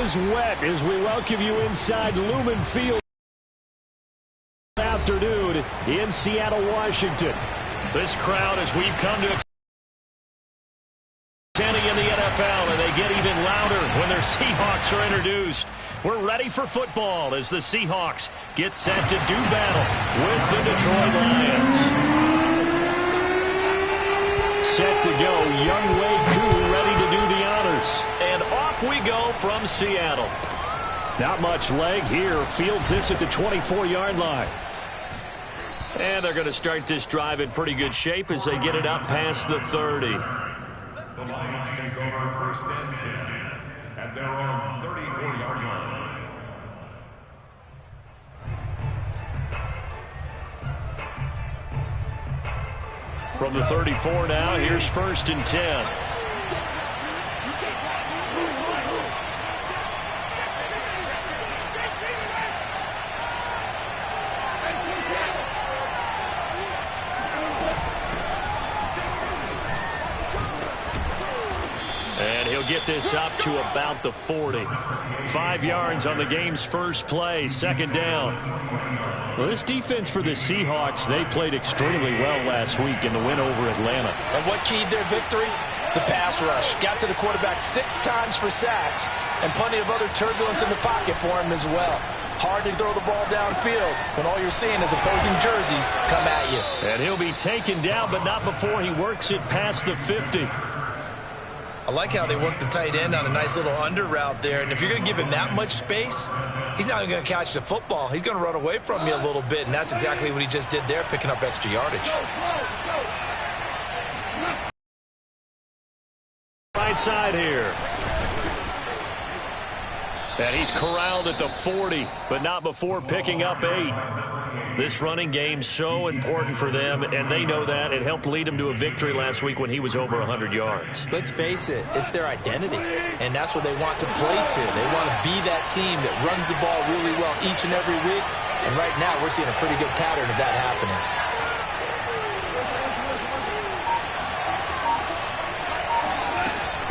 is wet as we welcome you inside Lumen Field afternoon in Seattle, Washington. This crowd, as we've come to in the NFL, and they get even louder when their Seahawks are introduced. We're ready for football as the Seahawks get set to do battle with the Detroit Lions. Set to go, Young Wei Koo ready to do the honors. And off we go from Seattle. Not much leg here. Fields this at the 24-yard line. And they're going to start this drive in pretty good shape as they get it up past the 30. The Lions take over first and 10 at their own 34-yard line. From the 34 now, here's first and 10. And he'll get this up to about the 40. 5 yards on the game's first play, second down. Well, this defense for the Seahawks, they played extremely well last week in the win over Atlanta. And what keyed their victory? The pass rush. Got to the quarterback 6 times for sacks, and plenty of other turbulence in the pocket for him as well. Hard to throw the ball downfield when all you're seeing is opposing jerseys come at you. And he'll be taken down, but not before he works it past the 50. I like how they work the tight end on a nice little under route there. And if you're going to give him that much space, he's not going to catch the football. He's going to run away from you a little bit, and that's exactly what he just did there, picking up extra yardage. Right side here. And he's corralled at the 40, but not before picking up 8. This running game's so important for them, and they know that. It helped lead them to a victory last week when he was over 100 yards. Let's face it, it's their identity, and that's what they want to play to. They want to be that team that runs the ball really well each and every week, and right now we're seeing a pretty good pattern of that happening.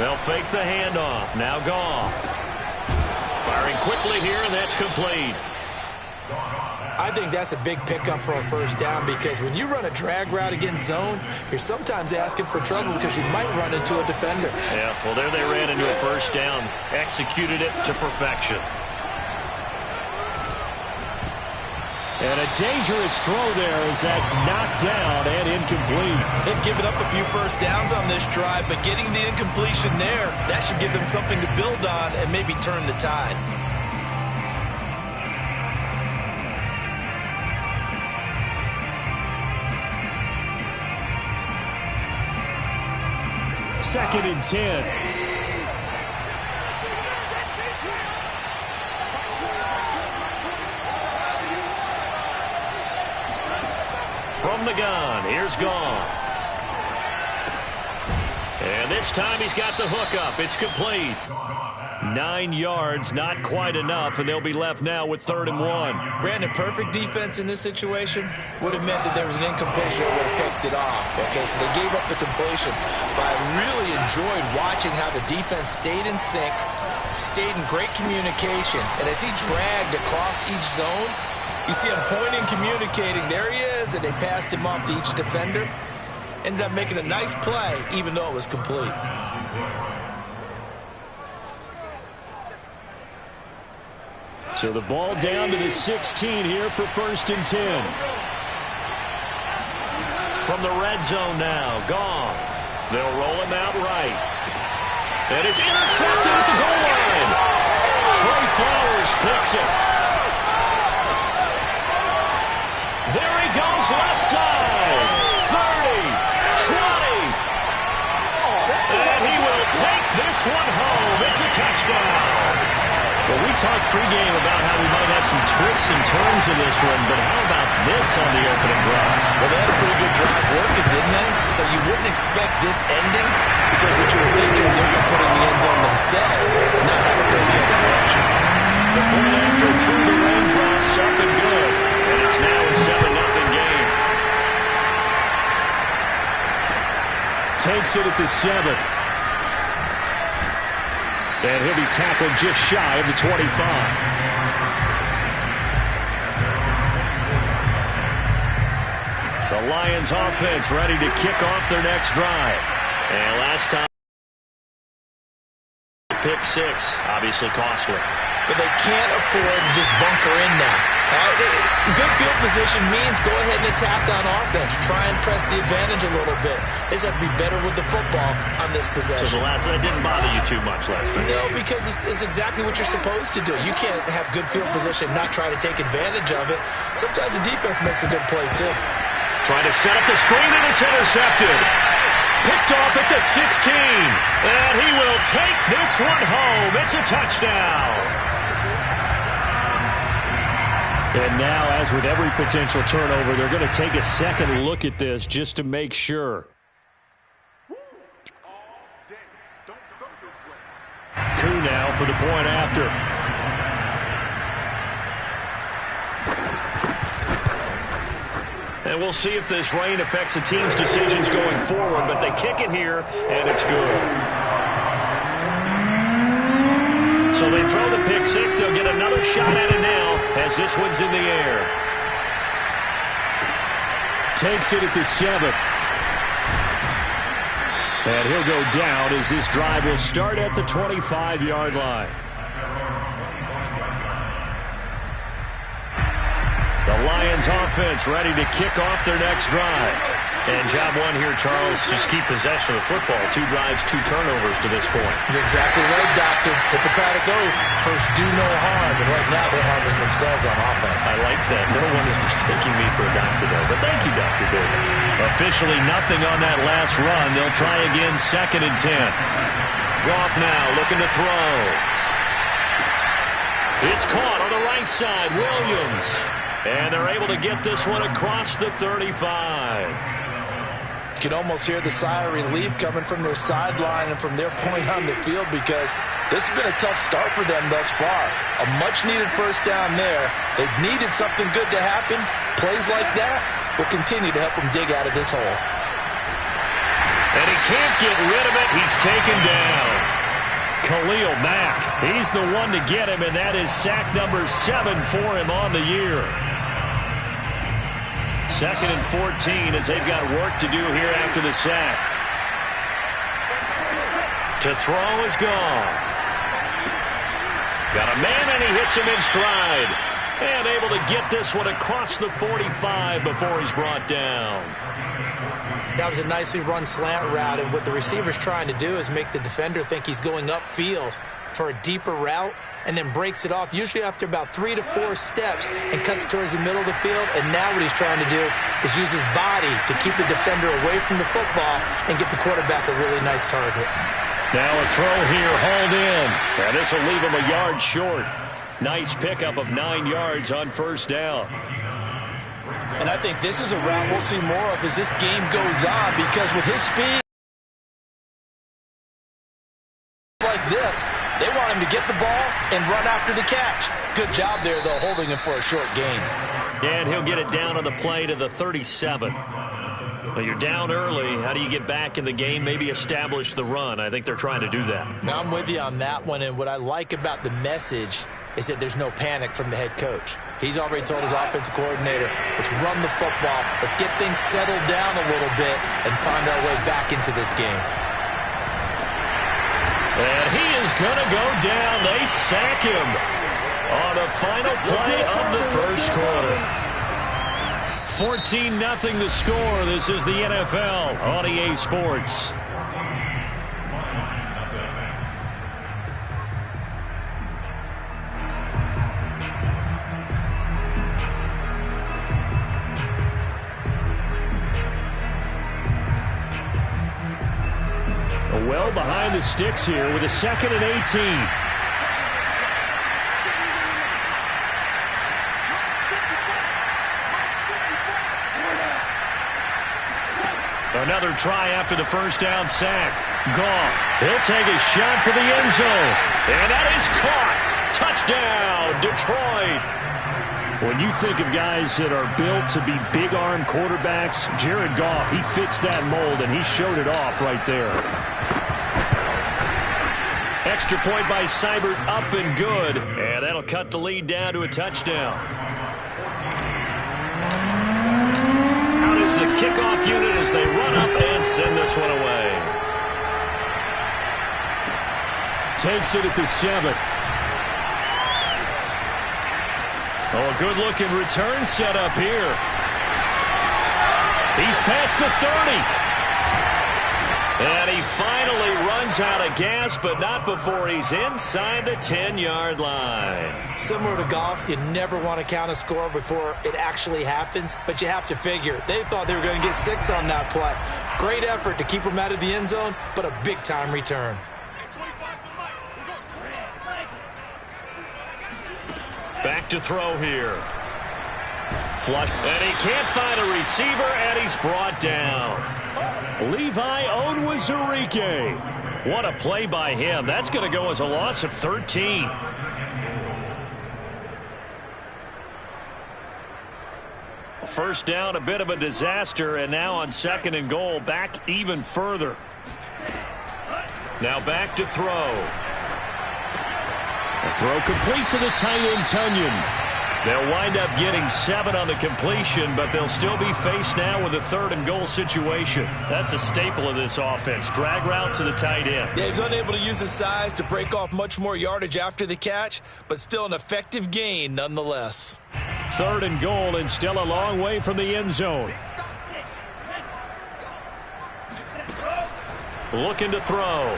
They'll fake the handoff. Now Goff. Firing quickly here, and that's complete. I think that's a big pickup for a first down, because when you run a drag route against zone, you're sometimes asking for trouble because you might run into a defender. Yeah, well, there they ran into a first down, executed it to perfection. And a dangerous throw there as that's knocked down and incomplete. They've given up a few first downs on this drive, but getting the incompletion there, that should give them something to build on and maybe turn the tide. Second and 10. From the gun, here's Goff. And this time he's got the hook up. It's complete. 9 yards, not quite enough, and they'll be left now with 3rd and 1. Brandon, perfect defense in this situation would have meant that there was an incompletion that would have picked it off. Okay, so they gave up the completion. But I really enjoyed watching how the defense stayed in sync, stayed in great communication, and as he dragged across each zone, you see him pointing, communicating. There he is, and they passed him off to each defender. Ended up making a nice play, even though it was complete. So the ball down to the 16 here for 1st and 10. From the red zone now, Goff. They'll roll him out right. And it's intercepted at the goal line. Trey Flowers picks it. There he goes, left side. 30, 20. And he will take this one home. It's a touchdown. Well, we talked pregame about how we might have some twists and turns in this one, but how about this on the opening drive? Well, they had a pretty good drive working, didn't they? So you wouldn't expect this ending, because what you were thinking is they're going to put it in the end zone themselves, not have it go the other direction. The point after through the run drops up and good, and it's now a 7-0 game. Takes it at the 7. And he'll be tackled just shy of the 25. The Lions offense ready to kick off their next drive. And last time, pick six, obviously costly. But they can't afford to just bunker in now. All right? Good field position means go ahead and attack on offense. Try and press the advantage a little bit. They just have to be better with the football on this possession. So the last one, it didn't bother you too much last time? No, because it's exactly what you're supposed to do. You can't have good field position, not try to take advantage of it. Sometimes the defense makes a good play, too. Trying to set up the screen, and it's intercepted. Picked off at the 16. And he will take this one home. It's a touchdown. And now, as with every potential turnover, they're going to take a second look at this just to make sure. Koo now for the point after. And we'll see if this rain affects the team's decisions going forward, but they kick it here, and it's good. So they throw the pick six. They'll get another shot at it now as this one's in the air. Takes it at the 7. And he'll go down as this drive will start at the 25-yard line. The Lions offense ready to kick off their next drive. And job one here, Charles, just keep possession of the football. 2 drives, 2 turnovers to this point. You're exactly right, Doctor. Hippocratic oath. First, do no harm. And right now, they're harming themselves on offense. I like that. No one is mistaking me for a doctor, though. But thank you, Dr. Davis. Officially nothing on that last run. They'll try again, 2nd and 10. Goff now looking to throw. It's caught on the right side. Williams. And they're able to get this one across the 35. You can almost hear the sigh of relief coming from their sideline and from their point on the field because this has been a tough start for them thus far. A much-needed first down there. They've needed something good to happen. Plays like that will continue to help them dig out of this hole. And he can't get rid of it. He's taken down. Khalil Mack, he's the one to get him, and that is sack number 7 for him on the year. 2nd and 14 as they've got work to do here after the sack. To throw is Goff. Got a man, and he hits him in stride. And able to get this one across the 45 before he's brought down. That was a nicely run slant route, and what the receiver's trying to do is make the defender think he's going upfield for a deeper route and then breaks it off, usually after about 3 to 4 steps, and cuts towards the middle of the field. And now what he's trying to do is use his body to keep the defender away from the football and get the quarterback a really nice target. Now a throw here, hauled in. And this will leave him a yard short. Nice pickup of 9 yards on first down. And I think this is a route we'll see more of as this game goes on, because with his speed like this, they want him to get the ball and run after the catch. Good job there, though, holding him for a short gain. And he'll get it down on the play to the 37. Well, you're down early. How do you get back in the game? Maybe establish the run. I think they're trying to do that. Now, I'm with you on that one, and what I like about the message is that there's no panic from the head coach. He's already told his offensive coordinator, let's run the football, let's get things settled down a little bit and find our way back into this game. And he is going to go down. They sack him on the final play of the first quarter. 14-0 the score. This is the NFL on EA Sports. Well behind the sticks here with a 2nd and 18. Another try after the first down sack. Goff, he'll take a shot for the end zone. And that is caught. Touchdown, Detroit. When you think of guys that are built to be big-arm quarterbacks, Jared Goff, he fits that mold, and he showed it off right there. Extra point by Seibert, up and good. And that'll cut the lead down to a touchdown. Out is the kickoff unit as they run up and send this one away. Takes it at the 7. Oh, a good-looking return set up here. He's past the 30. And he finally runs out of gas, but not before he's inside the 10-yard line. Similar to golf, you never want to count a score before it actually happens, but you have to figure. They thought they were going to get 6 on that play. Great effort to keep them out of the end zone, but a big-time return. Back to throw here. Flush, and he can't find a receiver, and he's brought down. Levi Onwuzurike. What a play by him. That's going to go as a loss of 13. First down, a bit of a disaster, and now on 2nd and goal, back even further. Now back to throw. The throw complete to the tight end, Tunyon. They'll wind up getting 7 on the completion, but they'll still be faced now with a 3rd and goal situation. That's a staple of this offense. Drag route to the tight end. Yeah, he's unable to use his size to break off much more yardage after the catch, but still an effective gain nonetheless. 3rd and goal, and still a long way from the end zone. Looking to throw.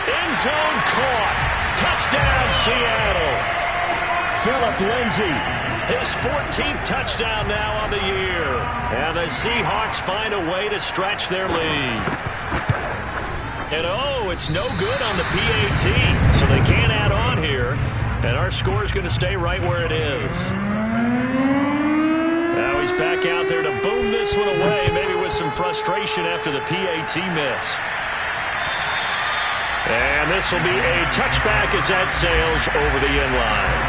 End zone caught. Touchdown, Seattle. Phillip Lindsay, his 14th touchdown now on the year. And the Seahawks find a way to stretch their lead. And oh, it's no good on the PAT, so they can't add on here. And our score is going to stay right where it is. Now he's back out there to boom this one away, maybe with some frustration after the PAT miss. And this will be a touchback as that sails over the end line.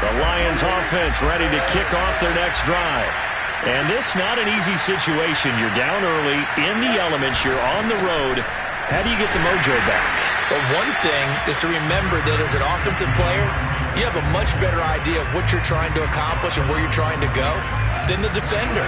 The Lions offense ready to kick off their next drive. And this not an easy situation. You're down early, in the elements, you're on the road. How do you get the mojo back? But one thing is to remember that as an offensive player, you have a much better idea of what you're trying to accomplish and where you're trying to go than the defender.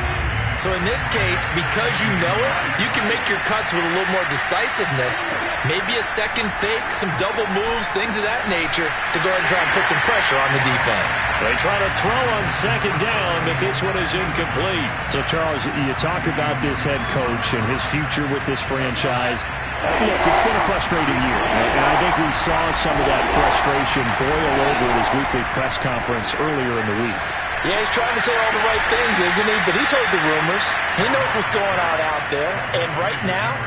So in this case, because you know it, you can make your cuts with a little more decisiveness, maybe a second fake, some double moves, things of that nature, to go ahead and try and put some pressure on the defense. They try to throw on 2nd down, but this one is incomplete. So, Charles, you talk about this head coach and his future with this franchise. Look, it's been a frustrating year, and I think we saw some of that frustration boil over at his weekly press conference earlier in the week. Yeah, he's trying to say all the right things, isn't he? But he's heard the rumors. He knows what's going on out there. And right now,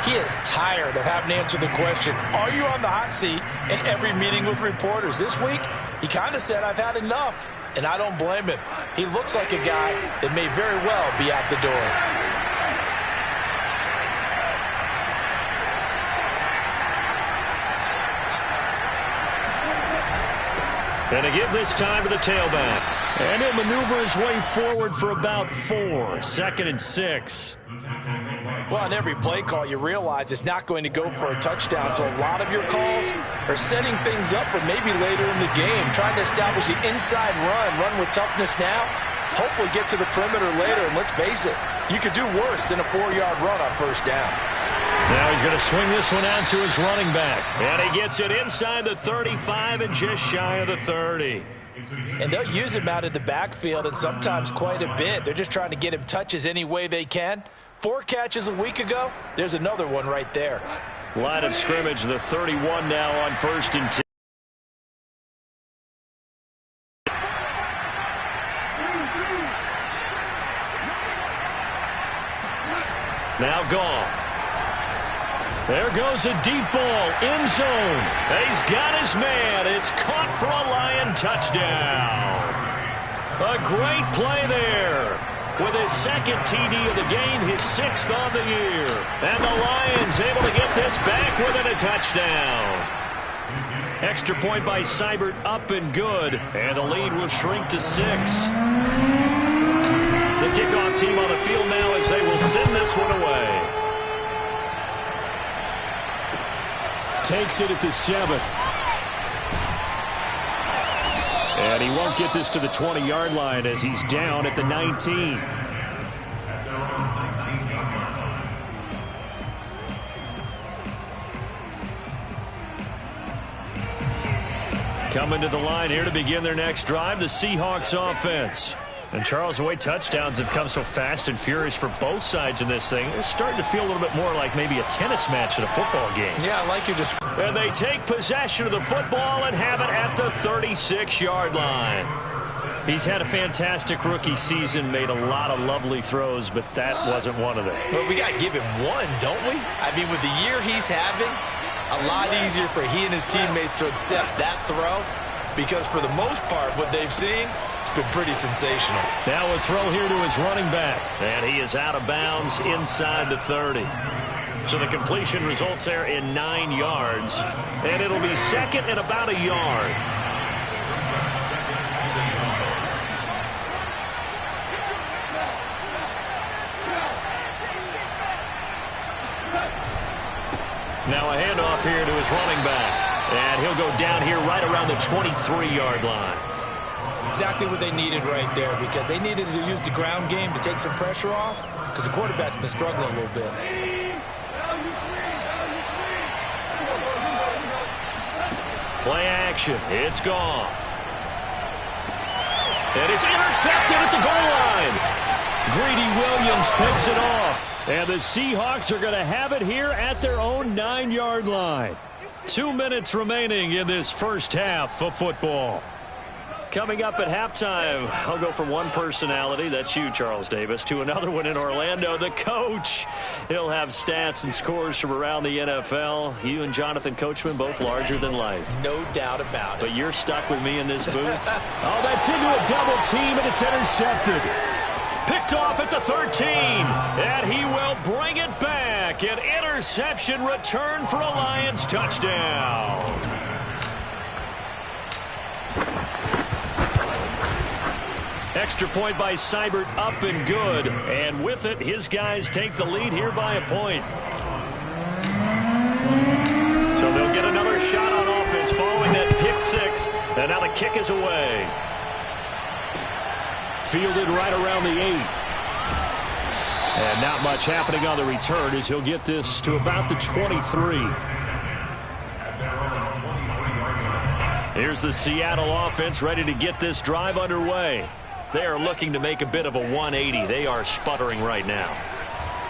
he is tired of having to answer the question, are you on the hot seat in every meeting with reporters? This week, he kind of said, I've had enough. And I don't blame him. He looks like a guy that may very well be out the door. And to give this time to the tailback. And he'll maneuver his way forward for about 4. 2nd and 6. Well, on every play call, you realize it's not going to go for a touchdown. So a lot of your calls are setting things up for maybe later in the game. Trying to establish the inside run with toughness now. Hopefully get to the perimeter later. And let's face it, you could do worse than a 4-yard run on 1st down. Now he's going to swing this one out to his running back. And he gets it inside the 35 and just shy of the 30. And they'll use him out of the backfield, and sometimes quite a bit. They're just trying to get him touches any way they can. 4 catches a week ago. There's another one right there. Line of scrimmage, the 31 now on 1st and 10. Now gone. There goes a deep ball, end zone. He's got his man. It's caught for a Lion touchdown. A great play there. With his 2nd TD of the game, his 6th on the year. And the Lions able to get this back within a touchdown. Extra point by Seibert, up and good. And the lead will shrink to 6. The kickoff team on the field now as they will send this one away. Takes it at the 7. And he won't get this to the 20-yard line as he's down at the 19. Coming to the line here to begin their next drive, the Seahawks offense. And Charles, the way touchdowns have come so fast and furious for both sides in this thing, it's starting to feel a little bit more like maybe a tennis match in a football game. Yeah, I like your description. And they take possession of the football and have it at the 36-yard line. He's had a fantastic rookie season, made a lot of lovely throws, but that wasn't one of them. Well, we got to give him one, don't we? I mean, with the year he's having, a lot easier for he and his teammates to accept that throw, because for the most part, what they've seen, it's been pretty sensational. Now a throw here to his running back, and he is out of bounds inside the 30. So the completion results there in 9 yards, and it'll be second and about a yard. Now a handoff here to his running back, and he'll go down here right around the 23-yard line. Exactly what they needed right there, because they needed to use the ground game to take some pressure off, because the quarterback's been struggling a little bit. Play action. It's gone. And it's intercepted at the goal line. Greedy Williams picks it off. And the Seahawks are going to have it here at their own 9-yard line. 2 minutes remaining in this first half of football. Coming up at halftime, I'll go from one personality, that's you, Charles Davis, to another one in Orlando, the coach. He'll have stats and scores from around the NFL. You and Jonathan Coachman, both larger than life. No doubt about it. But you're stuck with me in this booth. Oh, that's into a double team, and it's intercepted. Picked off at the 13, and he will bring it back. An interception return for a Lions touchdown. Extra point by Seibert, up and good. And with it, his guys take the lead here by a point. So they'll get another shot on offense following that pick 6. And now the kick is away. Fielded right around the 8. And not much happening on the return as he'll get this to about the 23. Here's the Seattle offense ready to get this drive underway. They are looking to make a bit of a 180. They are sputtering right now.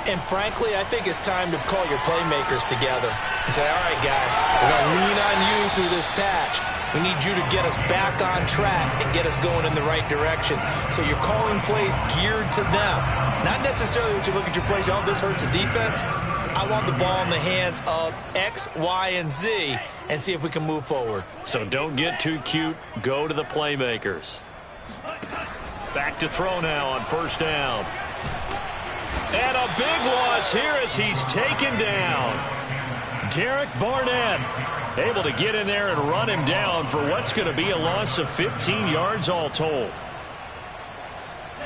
And frankly, I think it's time to call your playmakers together and say, all right, guys, we're going to lean on you through this patch. We need you to get us back on track and get us going in the right direction. So you're calling plays geared to them. Not necessarily when you look at your plays, oh, this hurts the defense. I want the ball in the hands of X, Y, and Z and see if we can move forward. So don't get too cute. Go to the playmakers. Back to throw now on first down. And a big loss here as he's taken down. Derek Barnett able to get in there and run him down for what's going to be a loss of 15 yards all told.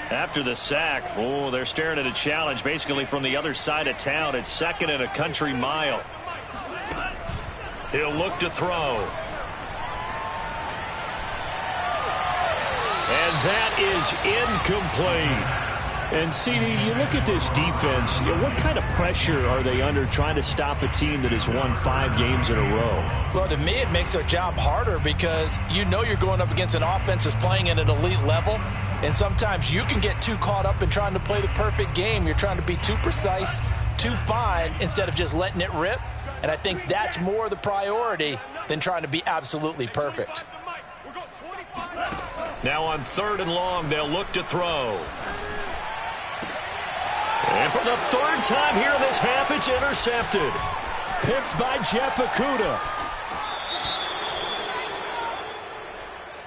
After the sack, oh, they're staring at a challenge basically from the other side of town. It's second and a country mile. He'll look to throw. And that is incomplete. And, CD, you look at this defense, what kind of pressure are they under trying to stop a team that has won 5 games in a row? Well, to me, it makes their job harder because you know you're going up against an offense that's playing at an elite level, and sometimes you can get too caught up in trying to play the perfect game. You're trying to be too precise, too fine, instead of just letting it rip, and I think that's more the priority than trying to be absolutely perfect. Now on 3rd and long, they'll look to throw. And for the 3rd time here in this half, it's intercepted. Picked by Jeff Okudah.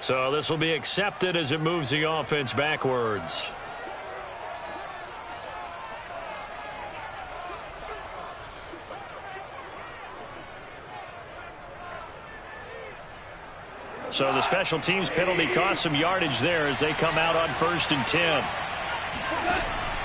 So this will be accepted as it moves the offense backwards. So the special teams penalty cost some yardage there as they come out on 1st and 10.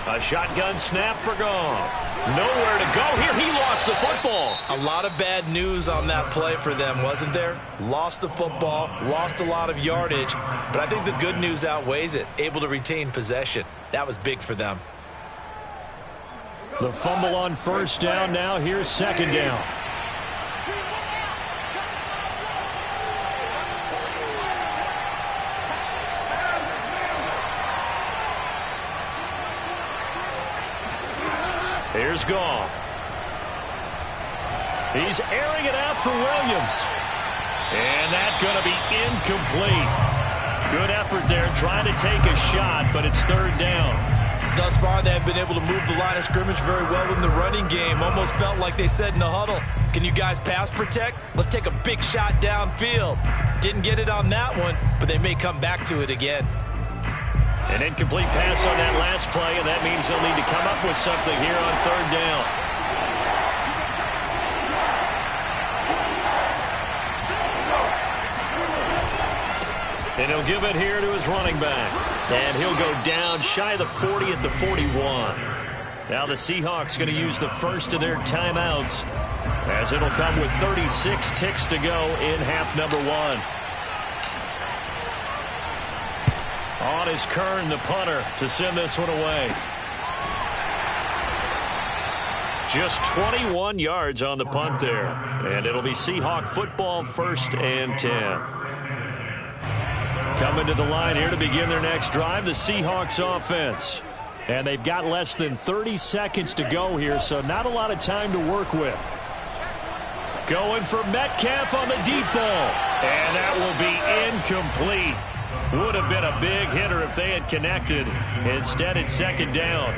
A shotgun snap for Goff. Nowhere to go here. He lost the football. A lot of bad news on that play for them, wasn't there? Lost the football, lost a lot of yardage, but I think the good news outweighs it. Able to retain possession. That was big for them. The fumble on 1st down. Now here's 2nd down. Here's Goff. He's airing it out for Williams. And that's going to be incomplete. Good effort there trying to take a shot, but it's 3rd down. Thus far, they have been able to move the line of scrimmage very well in the running game. Almost felt like they said in the huddle, can you guys pass protect? Let's take a big shot downfield. Didn't get it on that one, but they may come back to it again. An incomplete pass on that last play, and that means they'll need to come up with something here on 3rd down. And he'll give it here to his running back. And he'll go down shy of the 40 at the 41. Now the Seahawks going to use the first of their timeouts as it'll come with 36 ticks to go in half number 1. On is Kern, the punter, to send this one away. Just 21 yards on the punt there. And it'll be Seahawk football, 1st and 10. Coming to the line here to begin their next drive, the Seahawks offense. And they've got less than 30 seconds to go here, so not a lot of time to work with. Going for Metcalf on the deep ball. And that will be incomplete. Would have been a big hitter if they had connected. Instead, it's 2nd down.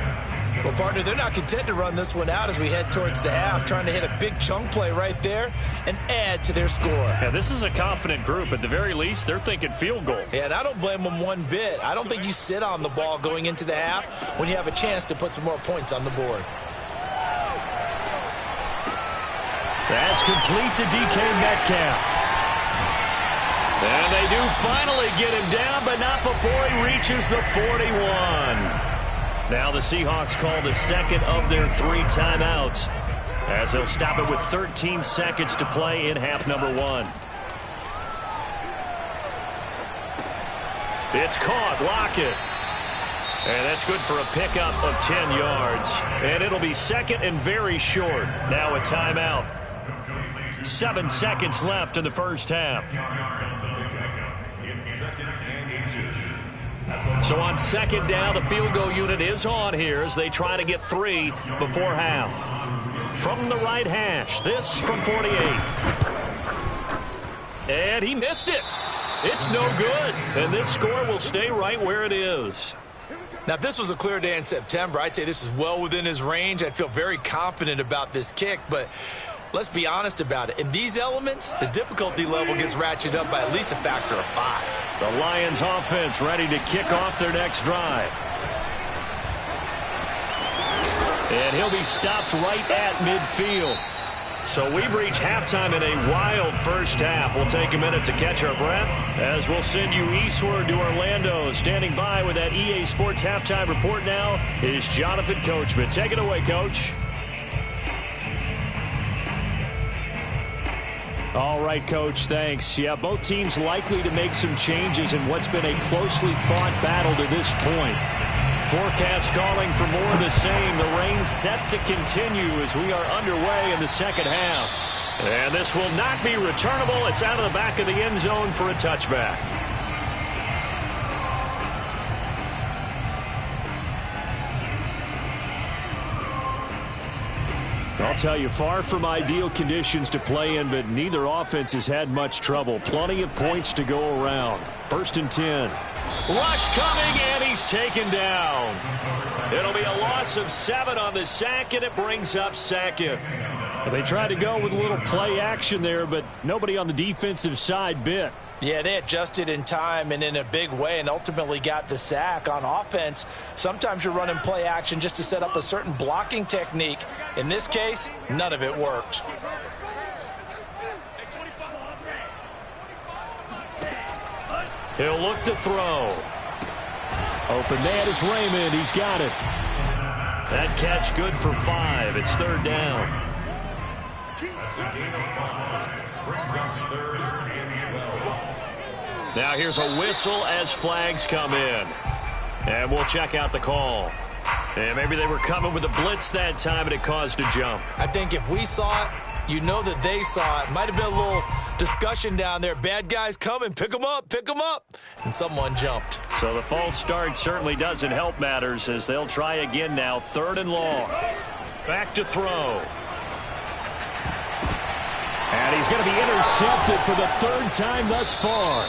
Well, partner, they're not content to run this one out as we head towards the half, trying to hit a big chunk play right there and add to their score. Yeah, this is a confident group. At the very least, they're thinking field goal. Yeah, and I don't blame them one bit. I don't think you sit on the ball going into the half when you have a chance to put some more points on the board. That's complete to DK Metcalf. And they do finally get him down, but not before he reaches the 41. Now the Seahawks call the 2nd of their 3 timeouts as they'll stop it with 13 seconds to play in half number 1. It's caught. Lockett. And that's good for a pickup of 10 yards. And it'll be 2nd and very short. Now a timeout. 7 seconds left in the first half. So on 2nd down, the field goal unit is on here as they try to get 3 before half. From the right hash, this from 48. And he missed it. It's no good. And this score will stay right where it is. Now, if this was a clear day in September, I'd say this is well within his range. I'd feel very confident about this kick, but let's be honest about it. In these elements, the difficulty level gets ratcheted up by at least a factor of 5. The Lions offense ready to kick off their next drive. And he'll be stopped right at midfield. So we've reached halftime in a wild first half. We'll take a minute to catch our breath as we'll send you eastward to Orlando. Standing by with that EA Sports halftime report now is Jonathan Coachman. Take it away, Coach. All right, Coach, thanks. Yeah, both teams likely to make some changes in what's been a closely fought battle to this point. Forecast calling for more of the same. The rain set to continue as we are underway in the second half. And this will not be returnable. It's out of the back of the end zone for a touchback. I'll tell you, far from ideal conditions to play in, but neither offense has had much trouble. Plenty of points to go around. 1st and 10. Rush coming, and he's taken down. It'll be a loss of 7 on the sack, and it brings up 2nd. They tried to go with a little play action there, but nobody on the defensive side bit. Yeah, they adjusted in time and in a big way and ultimately got the sack. On offense, sometimes you're running play action just to set up a certain blocking technique. In this case, none of it worked. He'll look to throw. Open man is Raymond. He's got it. That catch good for 5. It's third down. That's a gain of 5. Brings up third and 12. Now here's a whistle as flags come in. And we'll check out the call. And maybe they were coming with a blitz that time and it caused a jump. I think if we saw it, you know that they saw it. Might have been a little discussion down there. Bad guys coming. Pick them up. Pick them up. And someone jumped. So the false start certainly doesn't help matters as they'll try again now. Third and long. Back to throw. And he's going to be intercepted for the third time thus far.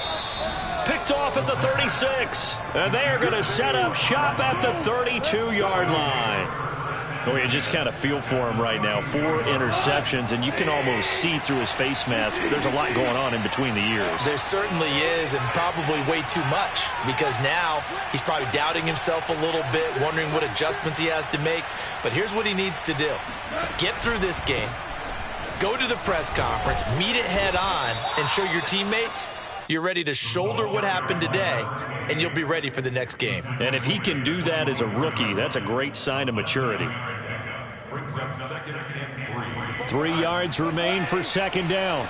Picked off at the 36. And they are going to set up shop at the 32-yard line. Oh, you just kind of feel for him right now. 4 interceptions, and you can almost see through his face mask. There's a lot going on in between the ears. There certainly is, and probably way too much, because now he's probably doubting himself a little bit, wondering what adjustments he has to make. But here's what he needs to do. Get through this game, go to the press conference, meet it head on, and show your teammates you're ready to shoulder what happened today, and you'll be ready for the next game. And if he can do that as a rookie, that's a great sign of maturity. Brings up second and 3. 3 yards remain for second down.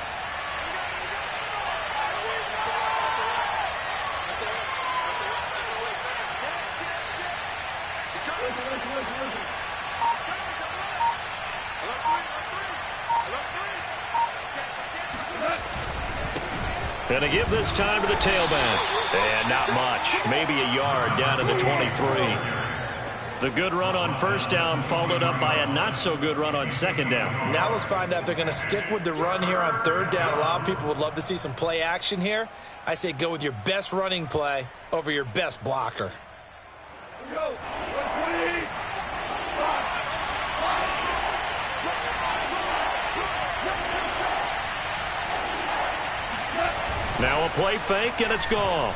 Going to give this time to the tailback. And not much. Maybe a yard down to the 23. The good run on first down followed up by a not-so-good run on second down. Now let's find out if they're going to stick with the run here on third down. A lot of people would love to see some play action here. I say go with your best running play over your best blocker. Now a play fake, and it's gone.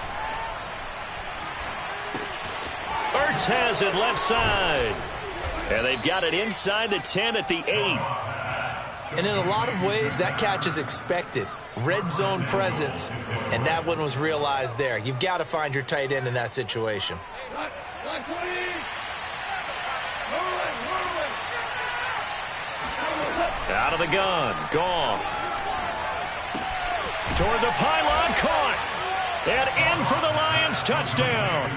Ertz has it left side. And they've got it inside the 10 at the 8. And in a lot of ways, that catch is expected. Red zone presence, and that one was realized there. You've got to find your tight end in that situation. Out of the gun, Goff. Toward the pylon, caught. And in for the Lions, touchdown.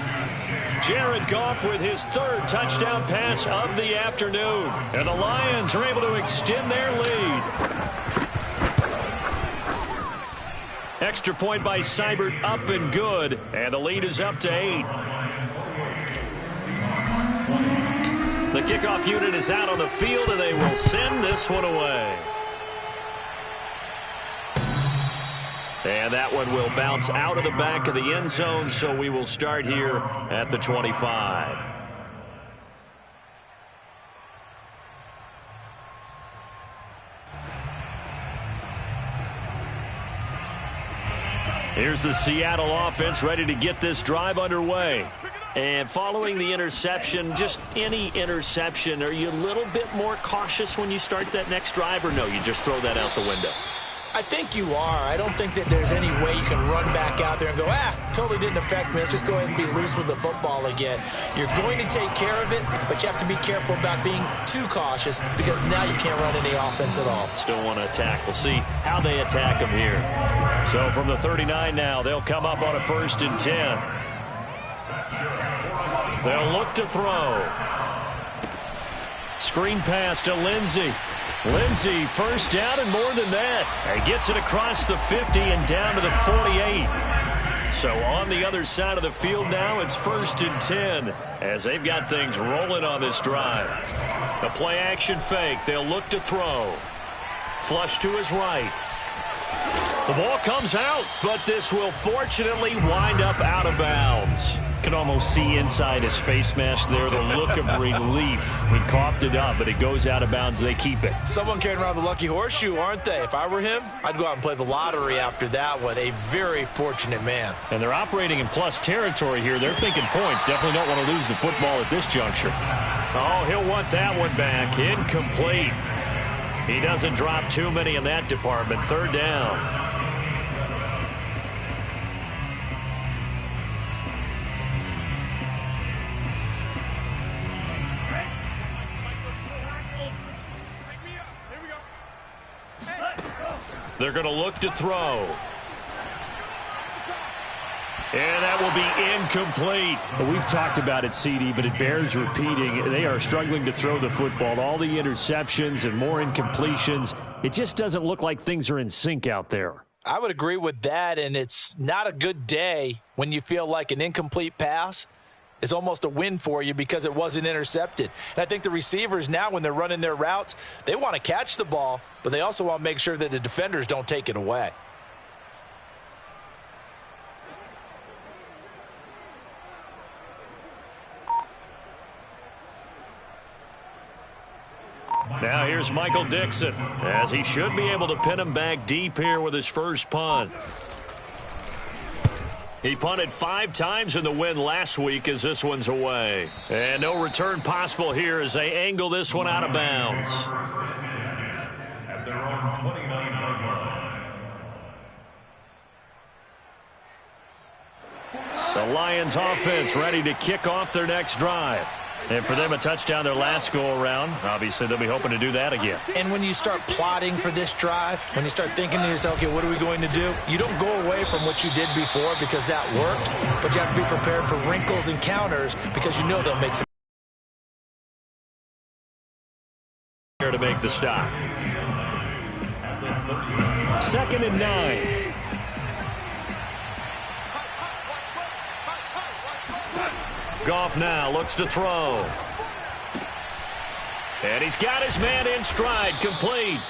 Jared Goff with his 3rd touchdown pass of the afternoon. And the Lions are able to extend their lead. Extra point by Seibert, up and good. And the lead is up to 8. The kickoff unit is out on the field, and they will send this one away. And that one will bounce out of the back of the end zone, so we will start here at the 25. Here's the Seattle offense ready to get this drive underway. And following the interception, just any interception, are you a little bit more cautious when you start that next drive, or no, you just throw that out the window? I think you are. I don't think that there's any way you can run back out there and go, totally didn't affect me. Let's just go ahead and be loose with the football again. You're going to take care of it, but you have to be careful about being too cautious because now you can't run any offense at all. Still want to attack. We'll see how they attack them here. So from the 39 now, they'll come up on a 1st and 10. They'll look to throw. Screen pass to Lindsey. Lindsey, first down and more than that. And gets it across the 50 and down to the 48. So on the other side of the field now, it's 1st and 10 as they've got things rolling on this drive. The play action fake. They'll look to throw. Flush to his right. The ball comes out, but this will fortunately wind up out of bounds. Can almost see inside his face mask there the look of relief. He coughed it up, but it goes out of bounds. They keep it. Someone carrying around the lucky horseshoe, aren't they? If I were him, I'd go out and play the lottery after that one. A very fortunate man. And they're operating in plus territory here. They're thinking points. Definitely don't want to lose the football at this juncture. Oh, he'll want that one back. Incomplete. He doesn't drop too many in that department. 3rd down. They're going to look to throw. And that will be incomplete. Well, we've talked about it, CD, but it bears repeating. They are struggling to throw the football. All the interceptions and more incompletions. It just doesn't look like things are in sync out there. I would agree with that, and it's not a good day when you feel like an incomplete pass is almost a win for you because it wasn't intercepted. And I think the receivers now, when they're running their routes, they want to catch the ball, but they also want to make sure that the defenders don't take it away. Now here's Michael Dixon, as he should be able to pin him back deep here with his first punt. He punted 5 times in the win last week as this one's away. And no return possible here as they angle this one out of bounds. At their own 29-yard line. The Lions offense ready to kick off their next drive. And for them, a touchdown their last go-around. Obviously, they'll be hoping to do that again. And when you start plotting for this drive, when you start thinking to yourself, okay, what are we going to do? You don't go away from what you did before because that worked, but you have to be prepared for wrinkles and counters because you know they'll make some. Here to make the stop. 2nd and 9. Goff now looks to throw. And he's got his man in stride, complete.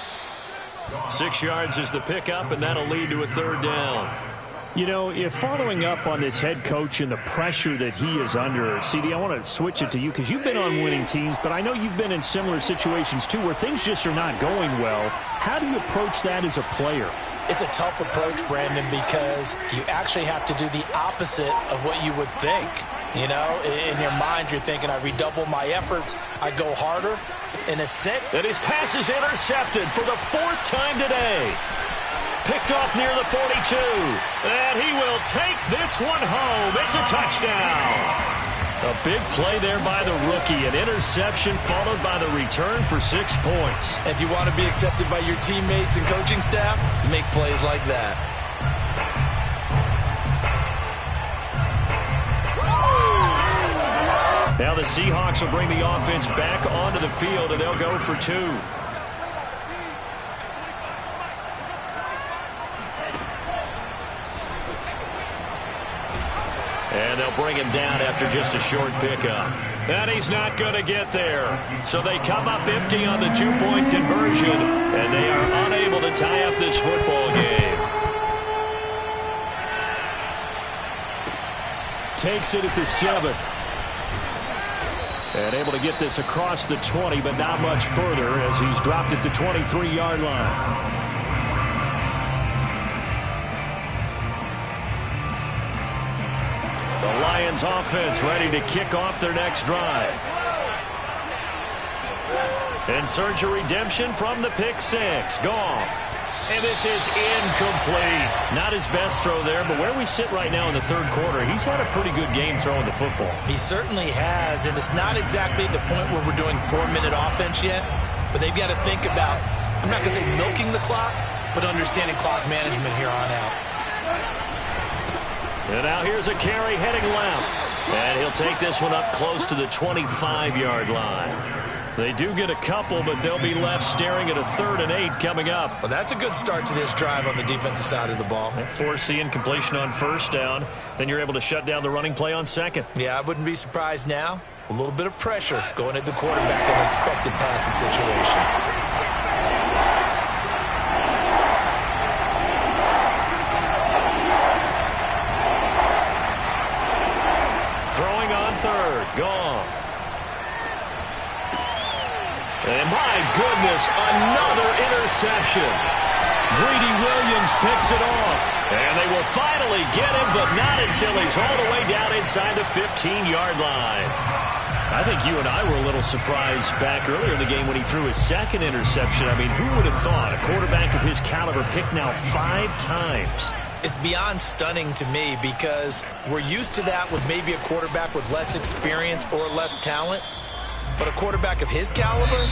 6 yards is the pickup, and that'll lead to a 3rd down. You know, if following up on this head coach and the pressure that he is under, CD, I want to switch it to you because you've been on winning teams, but I know you've been in similar situations too where things just are not going well. How do you approach that as a player? It's a tough approach, Brandon, because you actually have to do the opposite of what you would think. You know, in your mind, you're thinking, I redouble my efforts, I go harder. In a sense. And his pass is intercepted for the 4th time today. Picked off near the 42. And he will take this one home. It's a touchdown. A big play there by the rookie. An interception followed by the return for 6 points. If you want to be accepted by your teammates and coaching staff, make plays like that. Now the Seahawks will bring the offense back onto the field, and they'll go for 2. And they'll bring him down after just a short pickup. And he's not going to get there. So they come up empty on the 2-point conversion, and they are unable to tie up this football game. Takes it at the 7. And able to get this across the 20, but not much further as he's dropped it to 23-yard line. The Lions offense ready to kick off their next drive. In search of redemption from the pick 6. Goff. And this is incomplete. Not his best throw there, but where we sit right now in the 3rd quarter, he's had a pretty good game throwing the football. He certainly has, and it's not exactly the point where we're doing 4-minute offense yet, but they've got to think about, I'm not going to say milking the clock, but understanding clock management here on out. And now here's a carry heading left. And he'll take this one up close to the 25-yard line. They do get a couple, but they'll be left staring at a 3rd and 8 coming up. Well, that's a good start to this drive on the defensive side of the ball. Force the incompletion on 1st down. Then you're able to shut down the running play on 2nd. Yeah, I wouldn't be surprised now. A little bit of pressure going at the quarterback in an expected passing situation. Goff. And my goodness, another interception. Greedy Williams picks it off. And they will finally get him, but not until he's all the way down inside the 15-yard line. I think you and I were a little surprised back earlier in the game when he threw his 2nd interception. I mean, who would have thought a quarterback of his caliber picked now 5 times? It's beyond stunning to me because we're used to that with maybe a quarterback with less experience or less talent. But a quarterback of his caliber,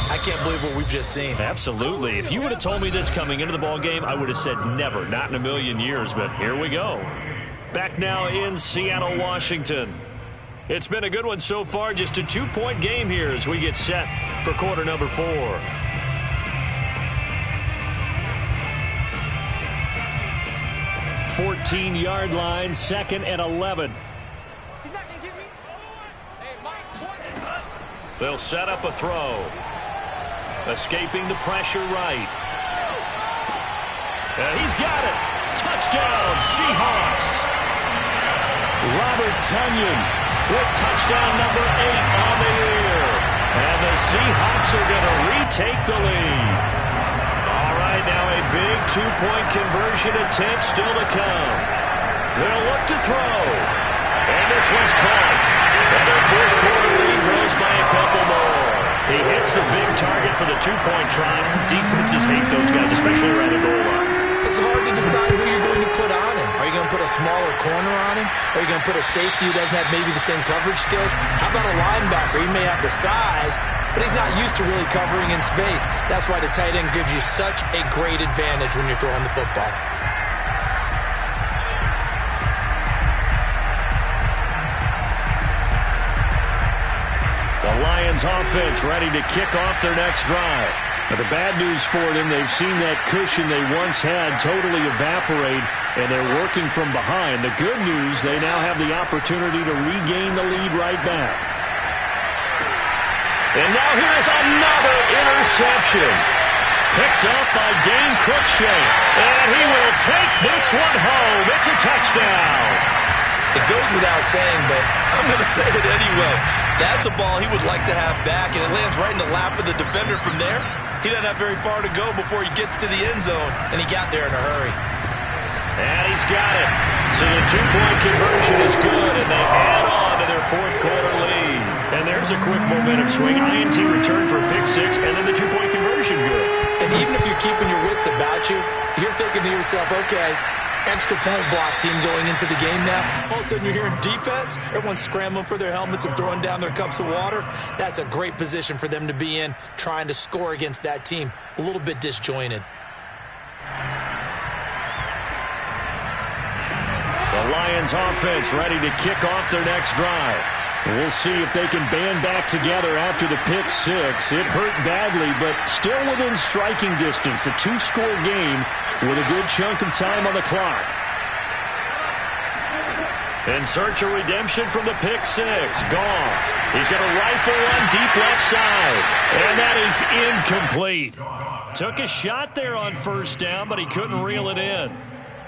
I can't believe what we've just seen. Absolutely. If you would have told me this coming into the ball game, I would have said never, not in a million years, but here we go. Back now in Seattle, Washington. It's been a good one so far, just a 2-point game here as we get set for quarter number 4. Fourteen-yard line, 2nd and 11. They'll set up a throw. Escaping the pressure right. And he's got it. Touchdown, Seahawks. Robert Tonyan with touchdown number 8 on the year. And the Seahawks are going to retake the lead. All right, now a big 2-point conversion attempt still to come. They'll look to throw. And this one's caught. And their fourth quarter lead grows by a couple more. He hits the big target for the 2-point try. Defenses hate those guys, especially around the goal line. It's hard to decide who you're going to put on him. Are you going to put a smaller corner on him? Are you going to put a safety who doesn't have maybe the same coverage skills? How about a linebacker? He may have the size, but he's not used to really covering in space. That's why the tight end gives you such a great advantage when you're throwing the football. The Lions offense ready to kick off their next drive. Now, the bad news for them, they've seen that cushion they once had totally evaporate, and they're working from behind. The good news, they now have the opportunity to regain the lead right back. And now here's another interception. Picked up by Dane Cruikshank, and he will take this one home. It's a touchdown. It goes without saying, but I'm going to say it anyway. That's a ball he would like to have back, and it lands right in the lap of the defender from there. He doesn't have very far to go before he gets to the end zone, and he got there in a hurry. And he's got it. So the 2-point conversion is good, and they add on to their fourth quarter lead. And there's a quick momentum swing. INT return for a pick 6, and then the 2-point conversion good. And even if you're keeping your wits about you, you're thinking to yourself, okay, extra point block team going into the game now. All of a sudden you're hearing defense. Everyone's scrambling for their helmets and throwing down their cups of water. That's a great position for them to be in, trying to score against that team. A little bit disjointed. The Lions offense ready to kick off their next drive. We'll see if they can band back together after the pick 6. It hurt badly, but still within striking distance. A 2-score game with a good chunk of time on the clock. In search of redemption from the pick 6. Goff. He's going to rifle one deep left side. And that is incomplete. Took a shot there on first down, but he couldn't reel it in.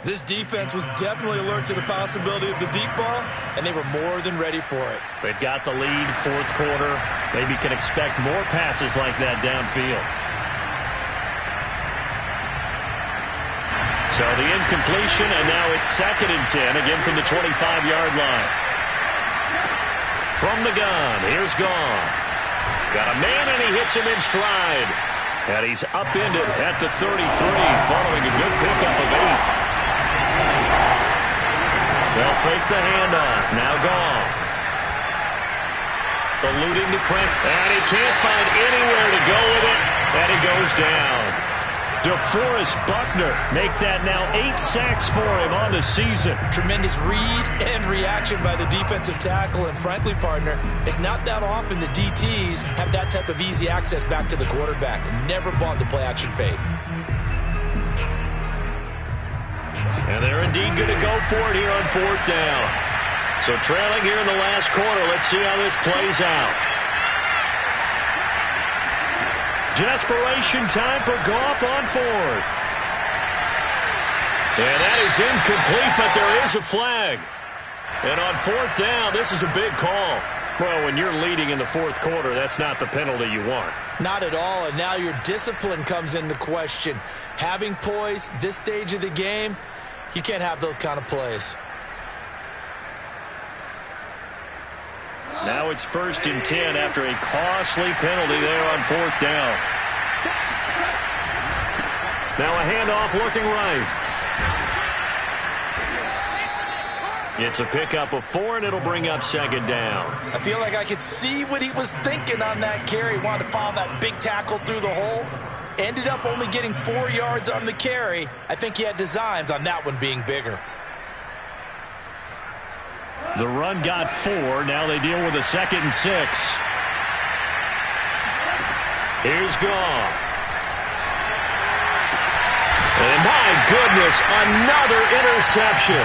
This defense was definitely alert to the possibility of the deep ball, and they were more than ready for it. They've got the lead, fourth quarter. Maybe can expect more passes like that downfield. So the incompletion, and now it's 2nd and 10, again from the 25-yard line. From the gun, here's Goff. Got a man, and he hits him in stride. And he's upended at the 33, following a good pickup of 8. They'll fake the handoff. Now Goff. Eluding the press. And he can't find anywhere to go with it. And he goes down. DeForest Buckner make that now 8 sacks for him on the season. Tremendous read and reaction by the defensive tackle. And frankly, partner, it's not that often the DTs have that type of easy access back to the quarterback. Never bought the play-action fade. And they're indeed going to go for it here on 4th down. So trailing here in the last quarter. Let's see how this plays out. Desperation time for Goff on 4th. And that is incomplete, but there is a flag. And on 4th down, this is a big call. Well, when you're leading in the fourth quarter, that's not the penalty you want. Not at all, and now your discipline comes into question. Having poise this stage of the game, you can't have those kind of plays. Now it's 1st and 10 after a costly penalty there on 4th down. Now a handoff looking right. It's a pickup of 4, and it'll bring up second down. I feel like I could see what he was thinking on that carry. He wanted to follow that big tackle through the hole. Ended up only getting 4 yards on the carry. I think he had designs on that one being bigger. The run got 4. Now they deal with a 2nd and 6. Here's Goff. And my goodness, another interception.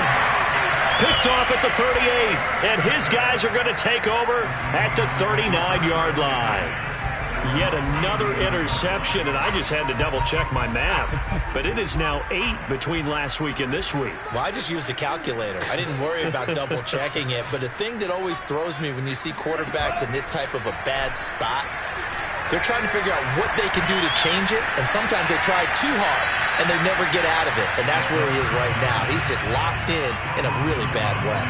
Picked off at the 38, and his guys are going to take over at the 39-yard line. Yet another interception, and I just had to double-check my math. But it is now 8 between last week and this week. Well, I just used a calculator. I didn't worry about double-checking it. But the thing that always throws me when you see quarterbacks in this type of a bad spot, they're trying to figure out what they can do to change it, and sometimes they try too hard, and they never get out of it. And that's where he is right now. He's just locked in a really bad way.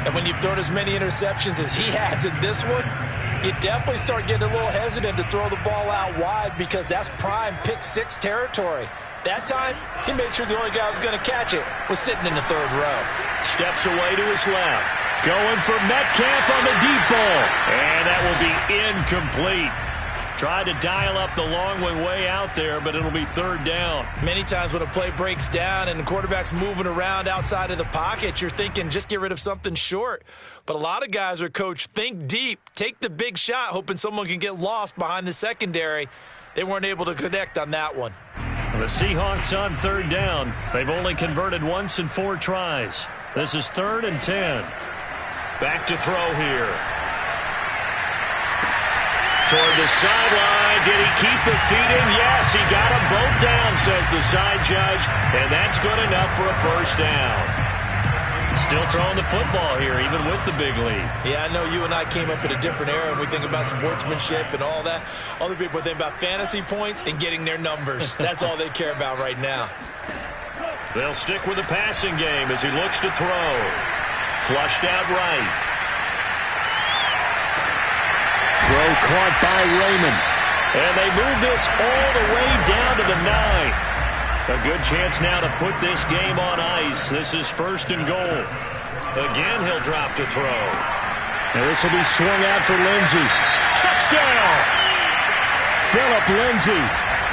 And when you've thrown as many interceptions as he has in this one, you definitely start getting a little hesitant to throw the ball out wide because that's prime pick 6 territory. That time, he made sure the only guy who was going to catch it was sitting in the 3rd row. Steps away to his left. Going for Metcalf on the deep ball. And that will be incomplete. Tried to dial up the long one way out there, but it'll be 3rd down. Many times when a play breaks down and the quarterback's moving around outside of the pocket, you're thinking just get rid of something short. But a lot of guys are coached, think deep, take the big shot, hoping someone can get lost behind the secondary. They weren't able to connect on that one. The Seahawks on 3rd down. They've only converted once in 4 tries. This is 3rd and 10. Back to throw here. Toward the sideline. Did he keep the feet in? Yes, he got them both down, says the side judge. And that's good enough for a 1st down. Still throwing the football here, even with the big lead. Yeah, I know you and I came up in a different era, and we think about sportsmanship and all that. Other people think about fantasy points and getting their numbers. That's all they care about right now. They'll stick with the passing game as he looks to throw. Flushed out right. Throw caught by Raymond. And they move this all the way down to the 9. A good chance now to put this game on ice. This is 1st and goal. Again, he'll drop to throw. And this will be swung out for Lindsey. Touchdown! Philip Lindsey.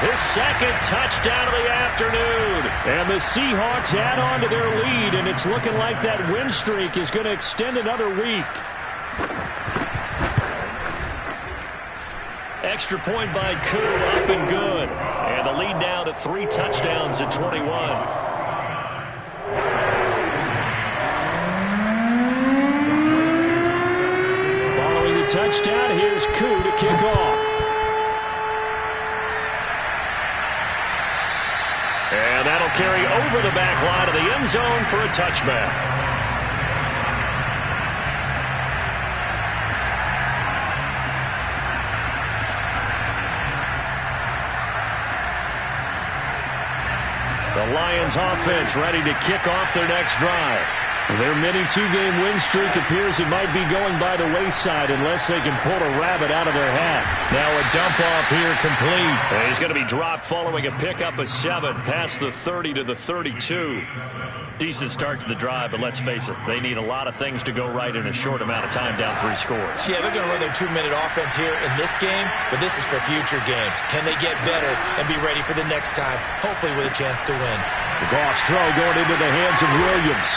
His 2nd touchdown of the afternoon. And the Seahawks add on to their lead, and it's looking like that win streak is going to extend another week. Extra point by Koo, up and good. And the lead now to 3 touchdowns at 21. Following the touchdown, here's Koo to kick off. And that'll carry over the back line of the end zone for a touchback. The Lions offense ready to kick off their next drive. Their mini 2-game win streak appears it might be going by the wayside unless they can pull a rabbit out of their hat. Now a dump off here complete. And he's going to be dropped following a pickup of 7 past the 30 to the 32. Decent start to the drive, but let's face it, they need a lot of things to go right in a short amount of time, down 3 scores. Yeah, they're going to run their 2-minute offense here in this game, but this is for future games. Can they get better and be ready for the next time, hopefully with a chance to win? The Goff's throw going into the hands of Williams.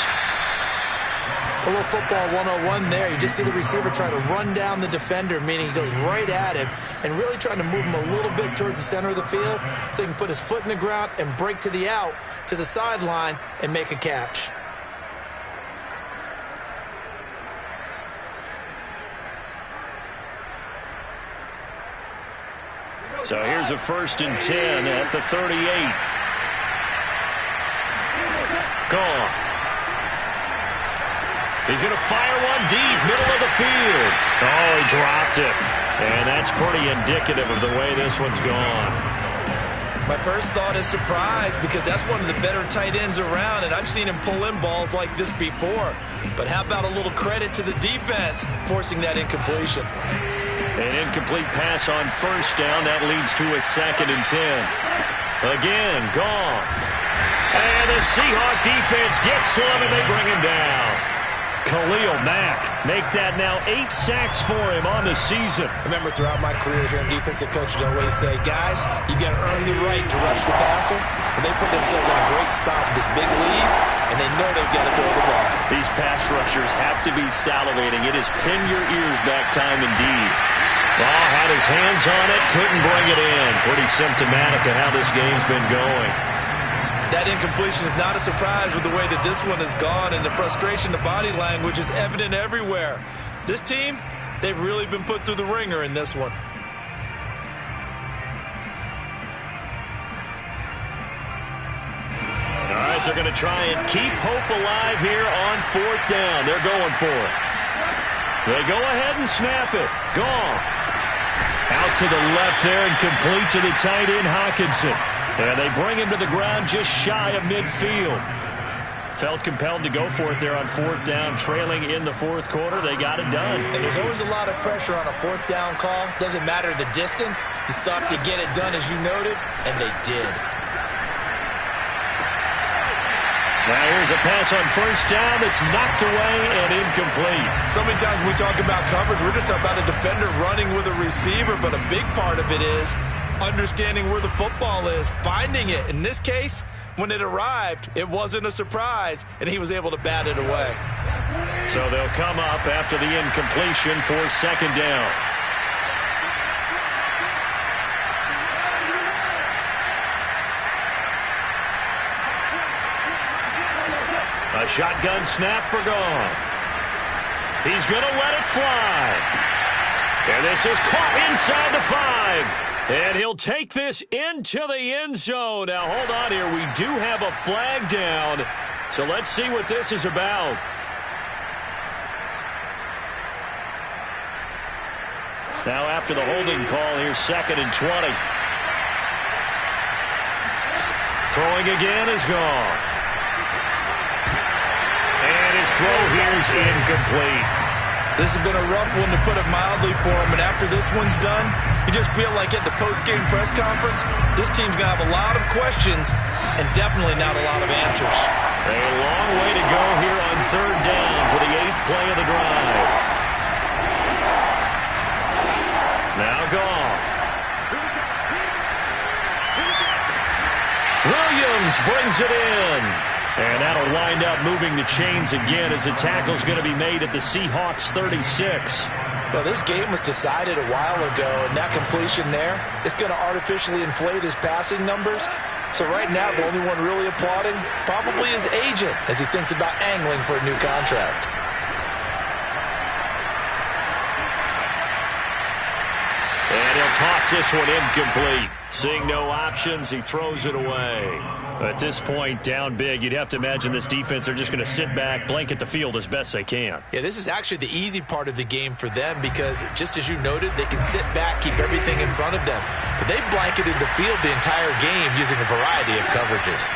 A little football 101 there. You just see the receiver trying to run down the defender, meaning he goes right at him and really trying to move him a little bit towards the center of the field so he can put his foot in the ground and break to the out, to the sideline, and make a catch. So here's a 1st and 10 at the 38. Gone. He's going to fire one deep, middle of the field. Oh, he dropped it. And that's pretty indicative of the way this one's gone. My first thought is surprise because that's one of the better tight ends around, and I've seen him pull in balls like this before. But how about a little credit to the defense forcing that incompletion? An incomplete pass on 1st down. That leads to a 2nd and 10. Again, Goff. And the Seahawk defense gets to him, and they bring him down. Mack make that now 8 sacks for him on the season. I remember throughout my career here in defensive coaches always say, guys, you got to earn the right to rush the passer. But they put themselves in a great spot with this big lead, and they know they've got to throw the ball. These pass rushers have to be salivating. It is pin your ears back time indeed. Ball had his hands on it, couldn't bring it in. Pretty symptomatic of how this game's been going. That incompletion is not a surprise with the way that this one has gone, and the frustration, the body language is evident everywhere. This team, they've really been put through the ringer in this one. All right, they're going to try and keep hope alive here on 4th down. They're going for it. They go ahead and snap it. Gone. Out to the left there and complete to the tight end, Hockenson. And they bring him to the ground just shy of midfield. Felt compelled to go for it there on 4th down, trailing in the 4th quarter. They got it done. And there's always a lot of pressure on a 4th down call. Doesn't matter the distance. You stop to get it done, as you noted, and they did. Now here's a pass on 1st down that's knocked away and incomplete. So many times when we talk about coverage, we're just about a defender running with a receiver, but a big part of it is understanding where the football is, finding it. In this case, when it arrived, it wasn't a surprise, and he was able to bat it away. So they'll come up after the incompletion for 2nd down. A shotgun snap for Goff. He's going to let it fly. And this is caught inside the 5. And he'll take this into the end zone. Now, hold on here. We do have a flag down. So let's see what this is about. Now, after the holding call, here's 2nd and 20. Throwing again is Goff. And his throw here is incomplete. This has been a rough one, to put it mildly, for him. And after this one's done, you just feel like at the post-game press conference, this team's going to have a lot of questions and definitely not a lot of answers. A long way to go here on 3rd down for the 8th play of the drive. Now Goff. Williams brings it in. And that'll wind up moving the chains again as the tackle's going to be made at the Seahawks 36. Well, this game was decided a while ago, and that completion there is going to artificially inflate his passing numbers. So right now, the only one really applauding probably his agent as he thinks about angling for a new contract. And he'll toss this one incomplete. Seeing no options, he throws it away. At this point, down big, you'd have to imagine this defense are just going to sit back, blanket the field as best they can. Yeah, this is actually the easy part of the game for them because, just as you noted, they can sit back, keep everything in front of them. But they've blanketed the field the entire game using a variety of coverages.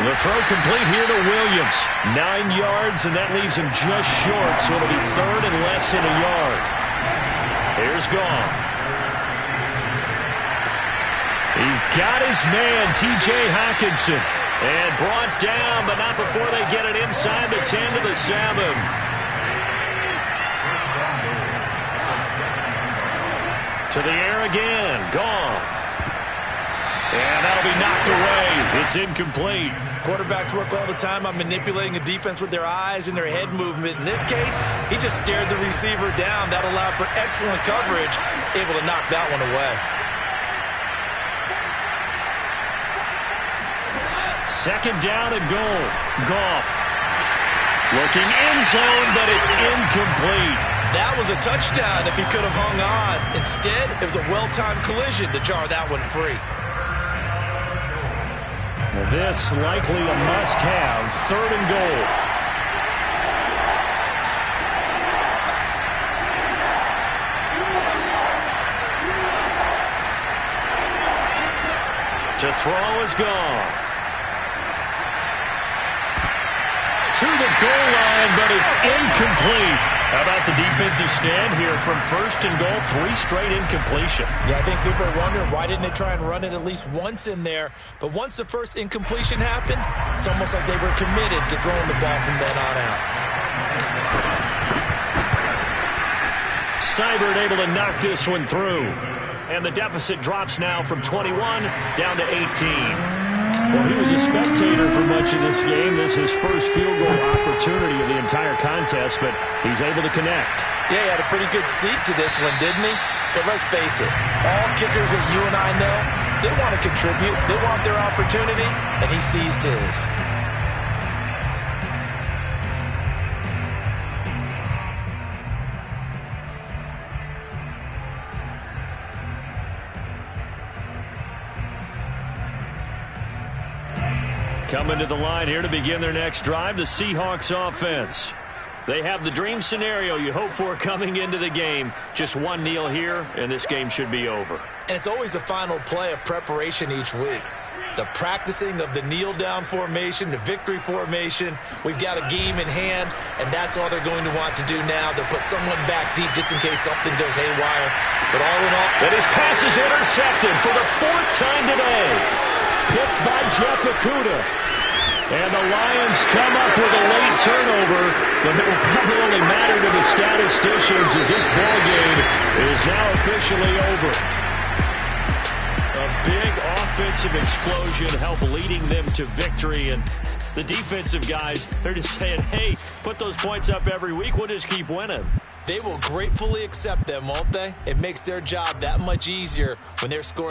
The throw complete here to Williams. 9 yards, and that leaves him just short, so it'll be 3rd and less than a yard. Here's Goff. He's got his man, T.J. Hockenson. And brought down, but not before they get it inside the 10 to the 7. To the air again, Goff. And that'll be knocked away. It's incomplete. Quarterbacks work all the time on manipulating a defense with their eyes and their head movement. In this case, he just stared the receiver down. That allowed for excellent coverage, able to knock that one away. 2nd down and goal. Goff looking end zone, but it's incomplete. That was a touchdown if he could have hung on. Instead, it was a well-timed collision to jar that one free. This likely a must-have. 3rd and goal. To throw is Goff. To the goal line, but it's incomplete. How about the defensive stand here from 1st and goal, 3 straight incompletion? Yeah, I think people are wondering why didn't they try and run it at least once in there. But once the first incompletion happened, it's almost like they were committed to throwing the ball from then on out. Seibert able to knock this one through. And the deficit drops now from 21 down to 18. Well, he was a spectator for much of this game. This is his first field goal opportunity of the entire contest, but he's able to connect. Yeah, he had a pretty good seat to this one, didn't he? But let's face it, all kickers that you and I know, they want to contribute. They want their opportunity, and he seized his. Coming to the line here to begin their next drive, the Seahawks offense. They have the dream scenario you hope for coming into the game. Just one kneel here, and this game should be over. And it's always the final play of preparation each week. The practicing of the kneel-down formation, the victory formation. We've got a game in hand, and that's all they're going to want to do now. They'll put someone back deep just in case something goes haywire. But all in all, and his pass is intercepted for the 4th time today. Picked by Jeff Okudah. And the Lions come up with a late turnover, but it will probably only matter to the statisticians as this ball game is now officially over. A big offensive explosion helped leading them to victory, and the defensive guys, they're just saying, hey, put those points up every week, we'll just keep winning. They will gratefully accept them, won't they? It makes their job that much easier when they're scoring